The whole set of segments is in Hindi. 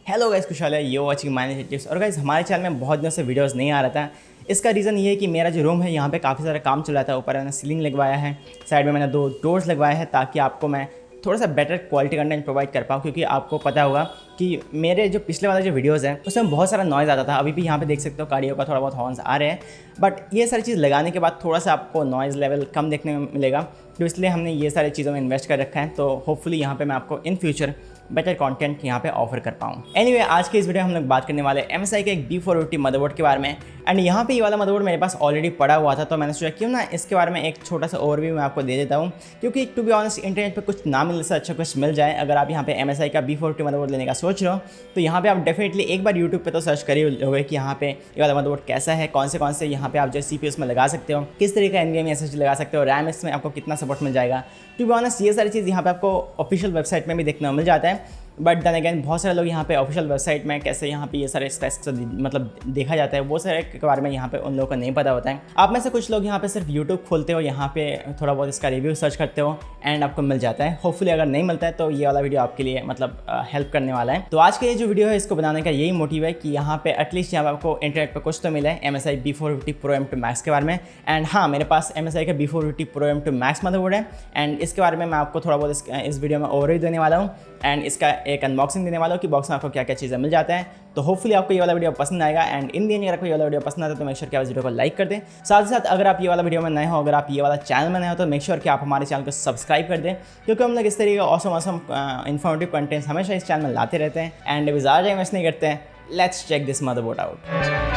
हेलो गाइस, खुशहाल है। ये वाचिंग माइनरटेक्टिप्स। और गाइस, हमारे चैनल में बहुत दिनों से वीडियोस नहीं आ रहा था। इसका रीज़न ये है कि मेरा जो रूम है यहाँ पे काफ़ी सारा काम चल रहा था। ऊपर मैंने सीलिंग लगवाया है, साइड में मैंने 2 डोर्स लगवाए हैं ताकि आपको मैं थोड़ा सा बेटर क्वालिटी कंटेंट प्रोवाइड कर पाऊँ। क्योंकि आपको पता होगा कि मेरे जो पिछले वाला जो वीडियोज़ है उसमें बहुत सारा नॉइज़ आता था। अभी भी यहाँ पे देख सकते हो गाड़ियों का थोड़ा बहुत हॉर्न्स आ रहे हैं, बट ये सारी चीज़ लगाने के बाद थोड़ा सा आपको नॉइज़ लेवल कम देखने में मिलेगा। तो इसलिए हमने ये सारी चीज़ों में इन्वेस्ट कर रखा है। तो होपफुली यहाँ पे मैं आपको इन फ्यूचर बेटर कंटेंट यहाँ पे ऑफर कर पाऊँ। एनीवे, आज के इस वीडियो में हम लोग बात करने वाले MSI के एक B450 मदरबोर्ड के बारे में। एंड यहाँ पे ये वाला मदरबोर्ड मेरे पास ऑलरेडी पड़ा हुआ था, तो मैंने सोचा क्यों ना इसके बारे में एक छोटा सा ओवरव्यू मैं आपको दे देता हूँ। क्योंकि टू बी ऑनेस्ट, इंटरनेट पे कुछ ना मिलने से अच्छा कुछ मिल जाए। अगर आप यहाँ पे MSI का B450 मदरबोर्ड लेने का सोच रहे हो तो यहाँ पे आप डेफिनेटली एक बार यूट्यूब पे तो सर्च कर ही लोगे कि यहाँ पे ये वाला मदरबोर्ड कैसा है, कौन से यहाँ पे आप जो CPUs में लगा सकते हो, किस तरीके का NVMe SSD लगा सकते हो, रैम इसमें आपको कितना सपोर्ट मिल जाएगा। टू बी ऑनेस्ट, ये सारी चीज़ यहाँ पे आपको ऑफिशियल वेबसाइट में भी देखने को मिल जाता है। बट देन अगेन, बहुत सारे लोग यहाँ पे ऑफिशियल वेबसाइट में कैसे यहाँ पे ये सारे स्पेक्स मतलब देखा जाता है, वो सारे के बारे में यहाँ पे उन लोगों को नहीं पता होता है। आप में से कुछ लोग यहाँ पे सिर्फ यूट्यूब खोलते हो, यहाँ पे थोड़ा बहुत इसका रिव्यू सर्च करते हो एंड आपको मिल जाता है। होपफुली अगर नहीं मिलता है तो ये वाला वीडियो आपके लिए मतलब हेल्प करने वाला है। तो आज के ये जो वीडियो है इसको बनाने का यही मोटिव है कि यहाँ पे एटलीस्ट यहाँ पे आपको इंटरनेट पर कुछ तो मिला है MSI B450 Pro M2 Max के बारे में। एंड हाँ, मेरे पास MSI का B450 Pro M2 Max motherboard है एंड इसके बारे में मैं आपको थोड़ा बहुत इस वीडियो में ओवरव्यू देने वाला हूँ एंड इसका एक अनबॉक्सिंग देने वाला हूँ कि बॉक्स में आपको क्या क्या चीज़ें मिल जाता है। तो होपफुली आपको ये वाला वीडियो पसंद आएगा। एंड इन दी एंड अगर आपको ये वाला वीडियो पसंद आता है तो मेक श्योर कि आप इस वीडियो को लाइक कर दें। साथ ही साथ अगर आप ये वाला वीडियो में नए हो, अगर आप ये वाला चैनल में नए हो तो मेक श्योर कि आप हमारे चैनल को सब्सक्राइब कर दें। क्योंकि हम लोग इस तरीके का ऑसम इन्फॉर्मेटिव कंटेंट्स हमेशा इस चैनल में लाते रहते हैं। एंड अभी ज़्यादा टाइम वेस्ट नहीं करते हैं, let's check this motherboard out.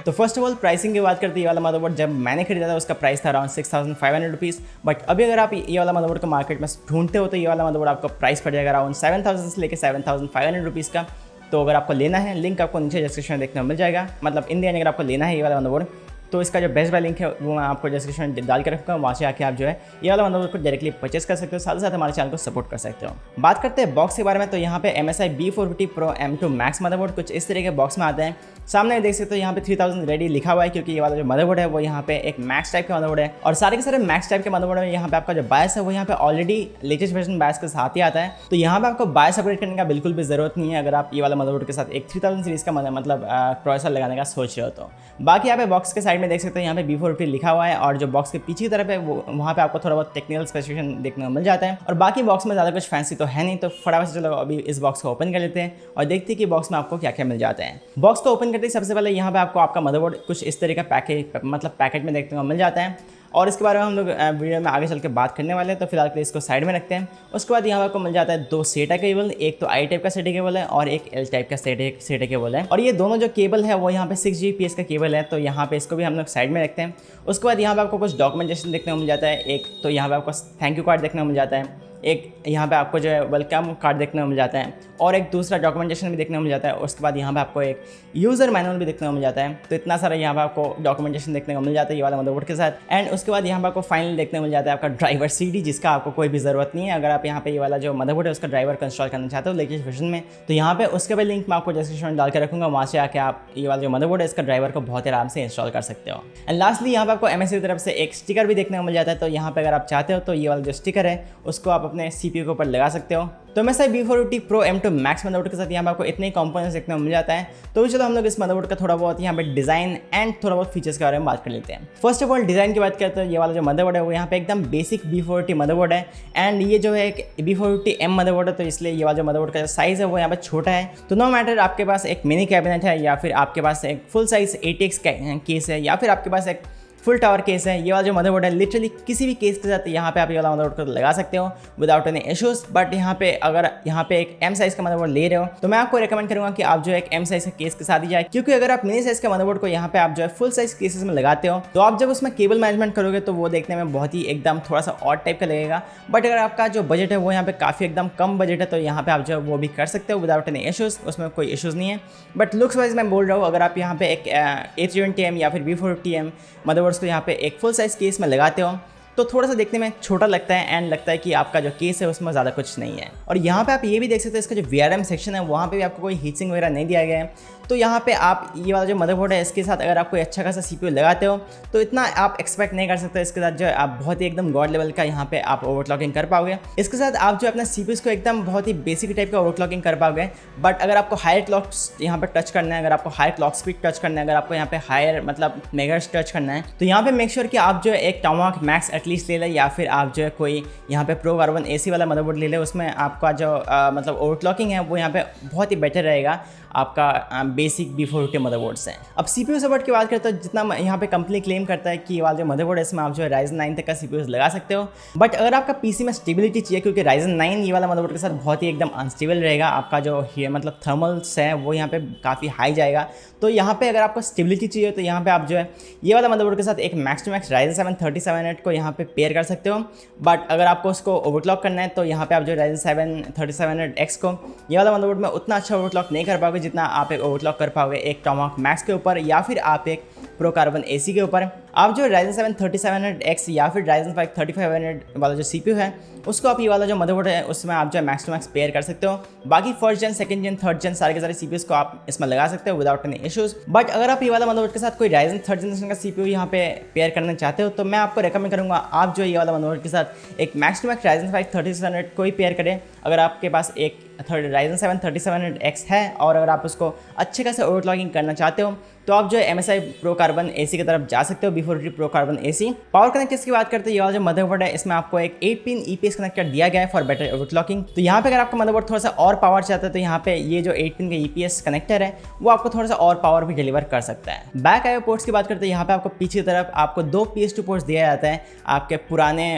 तो फर्स्ट ऑफ ऑल प्राइसिंग की बात करते हैं। ये वाला मदरबोर्ड जब मैंने खरीदा था उसका प्राइस था अराउंड 6500 रुपीज़। बट अभी अगर आप ये वाला मदरबोर्ड को मार्केट में ढूंढते हो तो ये वाला मदरबोर्ड आपको प्राइस पड़ जाएगा अराउंड 7000 से लेकर 7500 रुपीज़ का। तो अगर आपको लेना है, लिंक आपको नीचे डिस्क्रिप्शन में देखने को मिल जाएगा। मतलब इन दी एंड अगर आपको लेना है ये वाला मदरबोर्ड तो इसका जो बेस्ट बाय लिंक है वो मैं आपको डिस्क्रिप्शन में डाल कर रखूँगा। वहाँ से आके आप जो है ये वाला मदरबोर्ड को डायरेक्टली परचेस कर सकते हो, साथ ही साथ हमारे चैनल को सपोर्ट कर सकते हो। बात करते हैं बॉक्स के बारे में। तो यहाँ पे MSI B450 Pro M2 Max motherboard कुछ इस तरह के बॉक्स में आते हैं। सामने देख सकते हो यहाँ पे 3000 रेडी लिखा हुआ है, क्योंकि ये वाला जो मदरबोर्ड है वो यहाँ पे एक मैक्स टाइप का मदरबोर्ड है। और सारे के सारे मैक्स टाइप के मदरबोर्ड में यहाँ पे आपका जो बायस है वो यहाँ पे ऑलरेडी लेटेस्ट वर्जन बायस के साथ ही आता है। तो यहाँ पे आपको बायस अपग्रेड करने का बिल्कुल भी जरूरत नहीं है अगर आप ये वाला मदरबोर्ड के साथ एक 3000 सीरीज का मतलब प्रोसेसर लगाने का सोच रहे हो तो। बाकी यहाँ पे बॉक्स के साइड में देख सकते हो यहाँ पे B450 लिखा हुआ है और जो बॉक्स के पीछे की तरफ है वो वहाँ पे आपको थोड़ा बहुत टेक्निकल स्पेसिफिकेशन देखने को मिल जाता है। और बाकी बॉक्स में ज़्यादा कुछ फैंसी तो है नहीं, तो फटाफट से चलो अभी इस बॉक्स को ओपन कर लेते हैं और देखते हैं कि बॉक्स में आपको क्या क्या मिल जाता है। बॉक्स को ओपन करते ही सबसे पहले यहाँ पे आपको आपका मदरबोर्ड कुछ इस तरह का पैकेट में देखने को मिल जाता है। और इसके बारे में हम लोग वीडियो में आगे चल के बात करने वाले हैं, तो फिलहाल के लिए इसको साइड में रखते हैं। उसके बाद यहाँ पर आपको मिल जाता है 2 SATA केबल, एक तो I टाइप का SATA केबल है और एक L टाइप का SATA केबल है। और ये दोनों जो केबल है वो यहाँ पे 6 Gbps का केबल है, तो यहाँ पे इसको भी हम लोग साइड में रखते हैं। उसके बाद यहाँ पे आपको कुछ डॉक्यूमेंटेशन देखने को मिल जाता है। एक तो यहाँ पे आपको थैंक यू कार्ड देखने को मिल जाता है, एक यहाँ पे आपको जो है वेलकम कार्ड देखने को मिल जाता है और एक दूसरा डॉक्यूमेंटेशन भी देखने को मिल जाता है। उसके बाद यहाँ पे आपको एक यूज़र मैनुअल भी देखने को मिल जाता है। तो इतना सारा यहाँ पे आपको डॉक्यूमेंटेशन देखने को मिल जाता है ये वाला मदरबोर्ड के साथ। एंड उसके बाद यहाँ पे आपको फाइनल देखने को मिल जाता है आपका ड्राइवर CD, जिसका आपको कोई भी ज़रूरत नहीं है। अगर आप यहाँ पे ये वाला जो मदरबोर्ड है उसका ड्राइवर को इंस्टॉल करना चाहते हो लेटेस्ट वर्जन में, तो यहाँ पे उसके भी लिंक मैं आपको डिस्क्रिप्शन में डाल कर रखूँगा। वहाँ से आके आप ये वाला जो मदरबोर्ड है इसका ड्राइवर को बहुत आराम से इंस्टॉल कर सकते हो। एंड लास्टली यहाँ पे आपको MSI की तरफ से एक स्टिकर भी देखने को मिल जाता है। तो यहाँ पे अगर आप चाहते हो तो ये वाला जो स्टिकर है उसको आप अपने CPU के ऊपर लगा सकते हो। तो MSI B450 Pro M2 Max motherboard के साथ यहाँ पे आपको इतने ही कंपोनेंट्स देखने को मिल जाता है। तो चलो हम लोग इस मदरबोर्ड का थोड़ा बहुत यहाँ पे डिज़ाइन एंड थोड़ा बहुत फीचर्स के बारे में बात कर लेते हैं। फर्स्ट ऑफ ऑल डिज़ाइन की बात करते हैं तो ये वाला जो मदरबोर्ड है वो यहाँ पे एकदम बेसिक B450 मदरबोर्ड है। एंड ये जो है एक B450 M मदरबोर्ड है, तो इसलिए ये वाला जो मदरबोर्ड का साइज़ है वो यहाँ पे छोटा है। तो नो मैटर आपके पास एक मिनी कैबिनेट है या फिर आपके पास एक फुल साइज ATX केस है या फिर आपके पास एक फुल टावर केस है, ये वाला जो मदरबोर्ड है लिटरली किसी भी केस के साथ यहाँ पे आप ये वाला मदरबोर्ड को लगा सकते हो विदाउट एनी इश्यूज। बट यहाँ पे अगर यहाँ पे एक M साइज का मदरबोर्ड ले रहे हो तो मैं आपको रेकमेंड करूँगा कि आप जो एक M साइज का केस के साथ ही जाए, क्योंकि अगर आप मिनी साइज का मदरबोर्ड को यहाँ पे आप जो है फुल साइज केसेस में लगाते हो तो आप जब उसमें केबल मैनेजमेंट करोगे तो वो देखने में बहुत ही एकदम थोड़ा सा ऑड टाइप का लगेगा। बट अगर आपका जो बजट है वो यहाँ पे काफ़ी एकदम कम बजट है तो यहाँ पे आप जो है वो भी कर सकते हो विदाउट एनी इश्यूज, उसमें कोई इश्यूज़ नहीं है। बट लुक्स वाइज मैं बोल रहा हूँ, अगर आप यहाँ पे एक A320M या फिर B450M मदरबोर्ड्स को यहाँ पे एक फुल साइज केस में लगाते हो तो थोड़ा सा देखने में छोटा लगता है एंड लगता है कि आपका जो केस है उसमें ज़्यादा कुछ नहीं है। और यहाँ पे आप ये भी देख सकते हैं इसका जो VRM सेक्शन है वहाँ पे भी आपको कोई हीट सिंक वगैरह नहीं दिया गया है। तो यहाँ पे आप ये वाला जो मदरबोर्ड है इसके साथ अगर आप कोई अच्छा खासा CPU लगाते हो तो इतना आप एक्सपेक्ट नहीं कर सकते इसके साथ जो है आप बहुत ही एकदम गॉड लेवल का यहाँ पे आप ओवरक्लॉकिंग कर पाओगे। इसके साथ आप जो अपना CPUs को एकदम बहुत ही बेसिक टाइप का ओवरक्लॉकिंग कर पाओगे। बट अगर आपको हायर क्लॉक यहाँ पे टच करना है, अगर आपको हायर क्लॉक स्पीड टच करना है, अगर आपको यहाँ पे हायर मतलब मेगाहर्ट्ज टच करना है, तो यहाँ पे मेक श्योर कि आप जो है एक टॉमाहॉक मैक्स एटलीस्ट ले लें, या फिर आप जो है कोई यहाँ पे प्रो कार्बन AC वाला मदरबोर्ड ले लें। उसमें आपका जो मतलब ओवरक्लॉकिंग है वो यहाँ पे बहुत ही बेटर रहेगा आपका बेसिक B450 मदरबोर्ड से। अब CPU सपोर्ट की बात करते हैं तो जितना यहाँ पे कंपनी क्लेम करता है कि ये वाला जो मदरबोर्ड है इसमें आप जो है Ryzen 9 तक का CPUs लगा सकते हो। बट अगर आपका PC में स्टेबिलिटी चाहिए, क्योंकि Ryzen 9 ये वाला मदरबोर्ड के साथ बहुत ही एकदम अनस्टेबल रहेगा, आपका जो मतलब थर्मल्स है वो यहाँ पे काफ़ी हाई जाएगा। तो यहाँ पे अगर आपको स्टेबिलिटी चाहिए तो यहाँ पे आप जो है ये वाला मदरबोर्ड के साथ एक मैक्स टू मैक्स Ryzen 7 3700 को यहाँ पे पेयर कर सकते हो। बट अगर आपको उसको ओवरक्लॉक करना है तो यहाँ पे आप जो Ryzen 7 3700X को ये वाला मदरबोर्ड में उतना अच्छा ओवरक्लॉक नहीं कर पाओगे जितना आप एक ओवरक्लॉक कर पाओगे एक टॉमाहॉक मैक्स के ऊपर या फिर आप एक प्रो कार्बन AC के ऊपर। आप जो Ryzen 7 3700X या फिर Ryzen 5 3500 वाला जो CPU है उसको आप ये वाला जो मदरबोर्ड है उसमें आप जो है मैक्स टू मैक्स पेयर कर सकते हो। बाकी फर्स्ट जेन, सेकंड जेन, थर्ड जेन सारे के सारे CPUs को आप इसमें लगा सकते हो विदाउट एनी इश्यूज। बट अगर आप ये वाला मदरबोर्ड के साथ कोई Ryzen थर्ड जनरेशन का CPU यहाँ पे पेयर करना चाहते हो तो मैं आपको रेकमेंड करूँगा आप जो ये वाला मदरबोर्ड के साथ एक मैक्स टू मैक्स Ryzen 5 3700 को ही पेयर करें। अगर आपके पास एक Ryzen 7 3700X है और अगर आप उसको अच्छे खासे ओवरक्लॉकिंग करना चाहते हो तो आप जो है MSI प्रो कार्बन AC की तरफ जा सकते हो, B450 pro carbon AC। Power connectors की बात करते हैं, ये वाला जो मदरबोर्ड है इसमें आपको एक 8 पिन EPS कनेक्टर दिया गया है फॉर बेटर ओवरक्लॉकिंग। तो यहाँ पे अगर आपका मदरबोर्ड थोड़ा सा और पावर चाहता है तो यहाँ पे ये जो 8 पिन का EPS कनेक्टर है वो आपको थोड़ा सा और पावर भी डिलीवर कर सकता है। बैक आईओ पोर्ट्स की बात करते हैं, यहाँ पे आपको पीछे की तरफ आपको 2 PS2 पोर्ट्स दिया जाता है आपके पुराने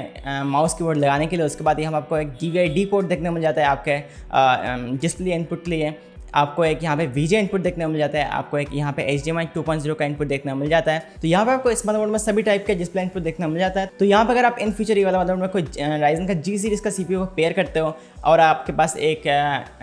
माउस कीबोर्ड लगाने के लिए। उसके बाद यहाँ आपको एक DVI-D पोर्ट देखने को मिल जाता है आपके डिस्प्ले इनपुट के लिए। आपको एक यहाँ पे VGA इनपुट देखने को मिल जाता है, आपको एक यहाँ पे HDMI 2.0 का इनपुट देखने को मिल जाता है। तो यहाँ पे आपको इस मदरबोर्ड में सभी टाइप के डिस्प्ले इनपुट देखने को मिल जाता है। तो यहाँ पे अगर आप इन फ्यूचर ये वाला मदरबोर्ड में कोई Ryzen का G सीरीज़ का CPU को पेयर करते हो और आपके पास एक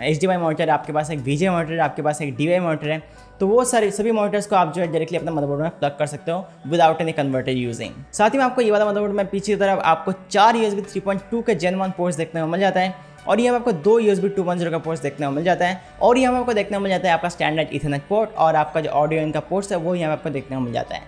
HDMI मॉनिटर है, आपके पास एक VGA मॉनिटर है, आपके पास एक DVI मॉनिटर है, तो वो सभी मॉनिटर्स को आप जो है डायरेक्टली अपने मदरबोर्ड में प्लग कर सकते हो विदाउट एनी कन्वर्टर यूजिंग। साथ ही में आपको ये वाला मदरबोर्ड में पीछे की तरफ आपको 4 USB 3.2 के Gen 1 पोर्ट्स देखने को मिल जाता है और यहाँ आपको 2 USB 2.0 का पोर्ट्स देखने को मिल जाता है और यहाँ आपको देखने को मिल जाता है आपका स्टैंडर्ड ईथरनेट पोर्ट और आपका जो ऑडियो इन का पोर्ट्स है वो यहाँ आपको देखने को मिल जाता है।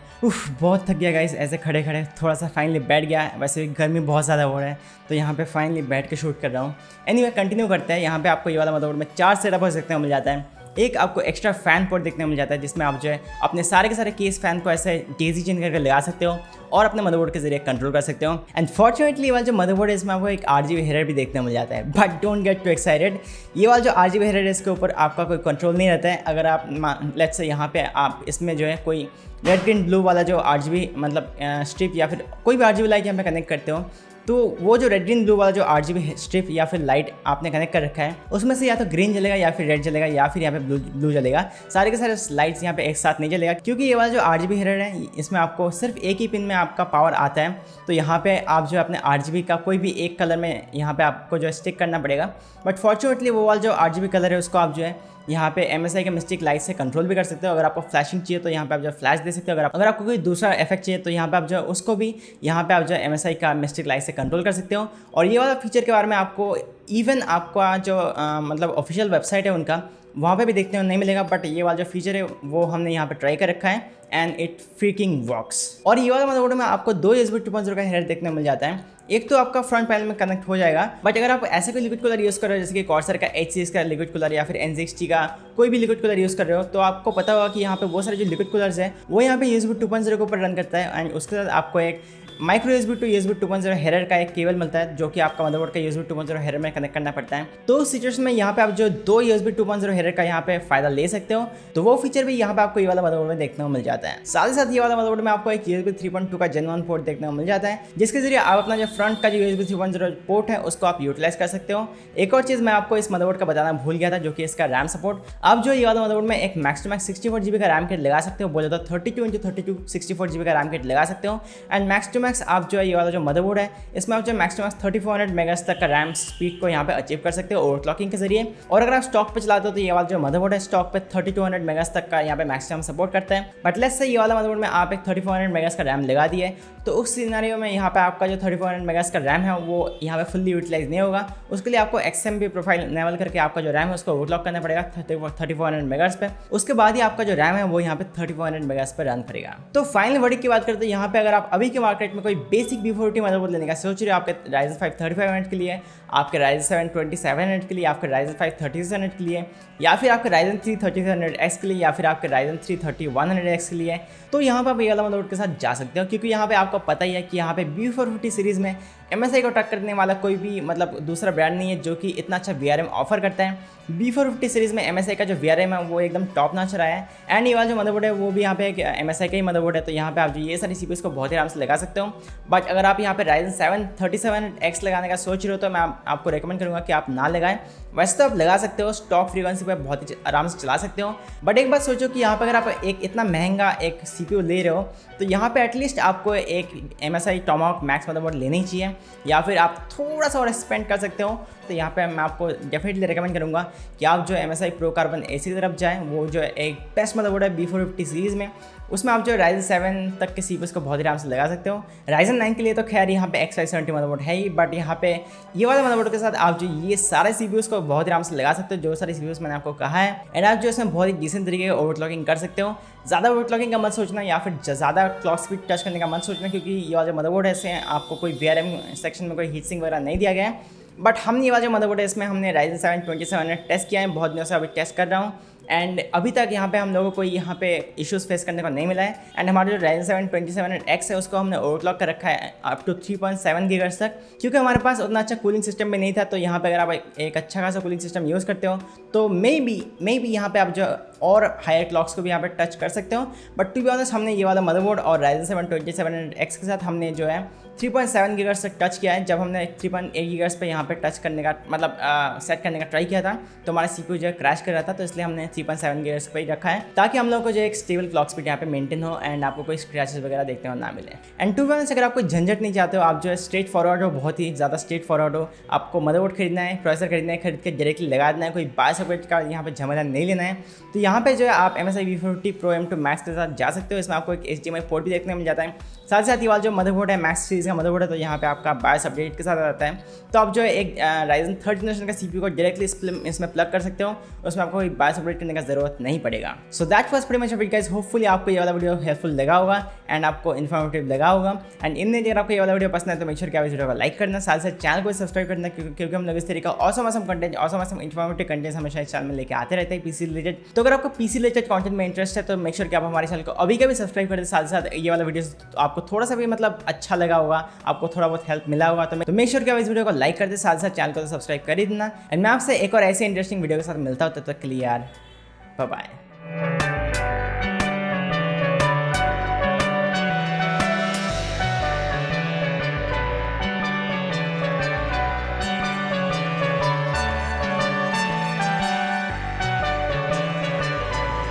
बहुत थक गया गाइस, ऐसे खड़े खड़े थोड़ा सा फाइनली बैठ गया। वैसे भी गर्मी बहुत ज़्यादा हो रहा है तो यहाँ पे फाइनली बैठ के शूट कर रहा हूँ। एनीवे कंटिन्यू करते हैं। यहाँ पे आपको ये वाला मदरबोर्ड में 4 सेटअप देखने को मिल जाता है। एक आपको एक्स्ट्रा फैन पोर्ट देखने को मिल जाता है जिसमें आप जो है अपने सारे के सारे केस फैन को ऐसे डेजी चेंज करके लगा सकते हो और अपने मदरबोर्ड के जरिए कंट्रोल कर सकते हो। एंड फॉर्चुनेटली ये वाला जो मदरबोर्ड है इसमें आपको एक RGB हेडर भी देखने को मिल जाता है। But don't get to excited, ये वाला जो RGB हेडर है इसके ऊपर आपका कोई कंट्रोल नहीं रहता है। अगर आप लेट्स से यहाँ पे आप इसमें जो है कोई रेड ग्रीन ब्लू वाला जो RGB मतलब स्ट्रिप या फिर कोई भी RGB लाइट यहाँ पे कनेक्ट करते हो तो वो जो रेड ग्रीन ब्लू वाला जो RGB स्ट्रिप या फिर लाइट आपने कनेक्ट कर रखा है उसमें से या तो ग्रीन जलेगा या फिर रेड जलेगा या फिर यहाँ पे ब्लू जलेगा। सारे के सारे लाइट्स यहाँ पे एक साथ नहीं जलेगा क्योंकि ये वाला जो RGB हेडर है इसमें आपको सिर्फ एक ही पिन में आपका पावर आता है। तो यहाँ पे आप जो अपने RGB का कोई भी एक कलर में यहाँ पे आपको जो स्टिक करना पड़ेगा। बट फॉर्चुनेटली वो वाला जो RGB कलर है उसको आप जो है यहाँ पे MSI के मिस्टिक लाइट से कंट्रोल भी कर सकते हो। अगर आपको फ्लैशिंग चाहिए तो यहाँ पे आप जो फ्लैश दे सकते हो। अगर आपको कोई दूसरा इफेक्ट चाहिए तो यहाँ पे आप जो उसको भी यहाँ पे आप जो MSI का मिस्टिक लाइट से कंट्रोल कर सकते हो। और ये वाला फीचर के बारे में आपको इवन आपका जो मतलब ऑफिशियल वेबसाइट है उनका वहाँ पे भी देखने को नहीं मिलेगा। बट ये वाला जो फीचर है वो हमने यहाँ पे ट्राई कर रखा है एंड इट फ्रीकिंग वर्क्स। और ये वाला मदरबोर्ड में आपको 2 USB 2.0 का हेडर देखने को मिल जाता है। एक तो आपका फ्रंट पैनल में कनेक्ट हो जाएगा। बट अगर आप ऐसे कोई लिक्विड कूलर यूज़ कर रहे हो जैसे कि कॉर्सर का H सीरीज़ का लिक्विड कूलर या फिर N60 का कोई भी लिक्विड कूलर यूज़ कर रहे हो तो आपको पता होगा कि यहाँ पे बहुत सारे जो लिक्विड कूलर्स है वो यहाँ पे USB 2.0 के ऊपर रन करता है। एंड उसके साथ आपको एक micro USB to USB 2.0 header का एक केबल मिलता है जो कि आपका मदरबोर्ड का USB 2.0 हेडर में कनेक्ट करना पड़ता है। तो उस सिचुएशन में यहाँ पे आप जो 2 USB 2.0 हेडर का यहाँ पे फायदा ले सकते हो। तो वो फीचर भी यहाँ पे आपको ये वाला मदरबोर्ड में देखने को मिल जाता है। साथ ही साथ ये वाला मदरबोर्ड में आपको एक USB 3.2 का Gen 1 पोर्ट देखने को मिल जाता है जिसके जरिए आप अपना जो फ्रंट का जो USB 3.0 पोर्ट है उसको आप यूटिलाइज कर सकते हो। एक और चीज़ मैं आपको इस मदरबोर्ड का बताना भूल गया था जो कि इसका रैम सपोर्ट। आप जो ये वाला मदरबोर्ड में एक मैक्स टू मैक्स 64 GB का रैम किट लगा सकते हो। बोले तो 32x32 64 GB का रैम किट लगा सकते हो। एंड मैक्स टू मैक्स आप जो ये वाला जो मदरबोर्ड है इसमें आप जो मैक्स टू मैक्स 3400 मेगाहर्ट्ज तक का रैम स्पीड को यहाँ पे अचीव कर सकते हो ओवरक्लॉकिंग के जरिए। और अगर आप स्टॉक पे चलाते हो तो ये वाला जो मदरबोर्ड है स्टॉक पे 3200 मेगाहर्ट्ज तक का यहाँ पे मैक्सिमम सपोर्ट करता है। बट लेट्स से ये वाला मदरबोर्ड में आप एक 3400 मेगाहर्ट्ज का रैम लगा दिए तो उस सिनेरियो में यहाँ पे आपका जो 3400 मेगाहर्ट्ज़ का रैम है वो यहाँ पे फुल्ली यूटिलाइज नहीं होगा। उसके लिए आपको XMP प्रोफाइल इनेबल करके आपका जो रैम है उसको ओवरक्लॉक करना पड़ेगा 3400 मेगाहर्ट्ज़ पे। उसके बाद ही आपका जो रैम है वो यहाँ पे 3400 मेगाहर्ट्ज़ पे रन करेगा। तो फाइनल वर्डिक्ट की बात करते हैं, यहाँ पे अगर आप अभी के मार्केट में कोई बेसिक B450 मदरबोर्ड लेने का सोच रहे हो, आपके Ryzen 5 3500 के लिए, आपके Ryzen 7 2700 के लिए, आपके Ryzen 5 3600 के लिए, या फिर आपके Ryzen 3 3700X के लिए, या फिर आपके Ryzen 3 3100X के लिए, तो यहाँ पर आप ये वाला मदरबोर्ड के साथ जा सकते हो। क्योंकि यहाँ पे आपको पता ही है कि यहाँ पे B450 सीरीज़ में MSI को टक्कर करने वाला कोई भी मतलब दूसरा ब्रांड नहीं है जो कि इतना अच्छा VRM ऑफर करता है। B450 सीरीज़ में MSI का जो VRM है वो एकदम टॉप नॉच रहा है। एंड ये वाला जो मदरबोर्ड है वो भी यहाँ पे MSI का ही मदरबोर्ड है, तो यहाँ पे आप जो ये सारी CPUs को बहुत ही आराम से लगा सकते हो। बट अगर आप यहाँ पे Ryzen 7 3700X लगाने का सोच रहे हो तो मैं आपको रेकमेंड करूँगा कि आप ना लगाएं। वैसे तो आप लगा सकते हो, स्टॉक फ्रीक्वेंसी पर बहुत ही आराम से चला सकते हो। बट एक बात सोचो कि यहाँ पर अगर आप एक इतना महंगा एक CPU ले रहे हो तो यहाँ पे एटलीस्ट आपको एक MSI Tomahawk Max मदरबोर्ड लेनी ही चाहिए, या फिर आप थोड़ा सा और स्पेंड कर सकते हो। तो यहाँ पे मैं आपको डेफिनेटली रेकमेंड करूँगा कि आप जो MSI Pro Carbon AC की तरफ जाएँ। वो जो एक बेस्ट मदरबोर्ड है B450 सीरीज़ में, उसमें आप जो Ryzen 7 तक के CPUs को बहुत ही आराम से लगा सकते हो। Ryzen 9 के लिए तो खैर यहाँ पे X570 मदरबोर्ड है ही, बट यहाँ पे ये वाले मदरबोर्ड के साथ आप जो ये सारे CPUs को बहुत ही आराम से लगा सकते हो, जो सारे CPUs मैंने आपको कहा है। एंड आप जो इसमें बहुत ही डिसेंट तरीके का ओवरक्लॉकिंग कर सकते हो। ज़्यादा ओवरक्लॉकिंग का मत सोचना, या फिर ज़्यादा क्लॉक स्पीड टच करने का मत सोचना, क्योंकि ये वाले मदरबोर्ड ऐसे आपको कोई VRM सेक्शन में कोई हीट सिंक वगैरह नहीं दिया गया है। बट हमने ये वाला जो मदरबोर्ड है इसमें हमने Ryzen 7 2700 टेस्ट किया है, बहुत दिनों से अभी टेस्ट कर रहा हूँ। एंड अभी तक यहाँ पे हम लोगों को यहाँ पे इश्यूज़ फेस करने को नहीं मिला है। एंड हमारा जो Ryzen 7 2700X है उसको हमने ओवरक्लॉक कर रखा है अप टू 3.7 GHz तक, क्योंकि हमारे पास उतना अच्छा कूलिंग सिस्टम भी नहीं था। तो यहाँ पे अगर आप एक अच्छा खासा कूलिंग सिस्टम यूज़ करते हो तो मे बी यहाँ पे आप जो और हायर क्लॉक्स को भी यहाँ पे टच कर सकते हो। बट टू बी ऑनेस्ट हमने ये वाला मदरबोर्ड और Ryzen 7 2700X के साथ हमने जो है 3.7 GHz तक टच किया है। जब हमने 3.8 GHz पे यहाँ पे टच करने का मतलब सेट करने का ट्राई किया था तो हमारा CPU जो है क्रैश कर रहा था, तो इसलिए हमने 3.7 GHz पे ही रखा है ताकि हम लोगों को जो एक स्टेबल क्लॉक स्पीड यहाँ पे मेंटेन हो एंड आपको कोई स्क्रैचेस वगैरह देखने को ना मिले। एंड टू बी ऑनेस्ट अगर आप कोई झंझट नहीं चाहते हो, आप जो है स्ट्रेट फॉरवर्ड हो, बहुत ही ज़्यादा स्ट्रेट फॉरवर्ड हो, आपको मदरबोर्ड खरीदना है, प्रोसेसर खरीदना है, खरीद के डायरेक्टली लगा देना है, कोई बाय सेपरेट का यहाँ पे झमेला नहीं लेना है, तो यहाँ पे जो है आप MSI B450 Pro M2 Max के साथ जा सकते हो। इसमें आपको एक HDMI पोर्ट भी देखने को मिल जाता है। साथ ही साथ ये वाला जो मदरबोर्ड है मैक्स सीरीज़ का मदरबोर्ड है, तो यहाँ पे आपका बायस अपडेट के साथ आता है। तो आप जो है एक Ryzen 3rd जनरेशन का CPU को डायरेक्टली इसमें प्लग कर सकते हो, उसमें आपको कोई बायस अपडेट करने का ज़रूरत नहीं पड़ेगा। So that was pretty much it guys. Hopefully आपको ये वाला वीडियो हेल्पफुल लगा होगा एंड आपको इन्फॉर्मेटिव लगा होगा। एंड इन अगर आपको ये वाला वीडियो पसंद है तो मेक श्योर कि आप इस वीडियो को लाइक करना, साथ साथ चैनल को सब्सक्राइब करना, क्योंकि हम लोग इस तरीके का awesome content, awesome informative content हमेशा इस चैनल में लेके आते रहते हैं PC रिलेटेड। तो अगर आपको PC रिलेटेड कंटेंट में इंटरेस्ट है तो मेक श्योर कि आप हमारे चैनल को अभी का भी सब्सक्राइब कर दें। साथ साथ ये वाला वीडियो तो आपको थोड़ा सा भी मतलब अच्छा लगा होगा, आपको थोड़ा बहुत हेल्प मिला होगा, तो मेक श्योर कि आप इस वीडियो को लाइक कर दें, साथ साथ चैनल को तो सब्सक्राइब कर ही देना। एंड मैं आपसे एक और ऐसे इंटरेस्टिंग वीडियो के साथ मिलता हूँ, तब तक के लिए यार बाय बाय।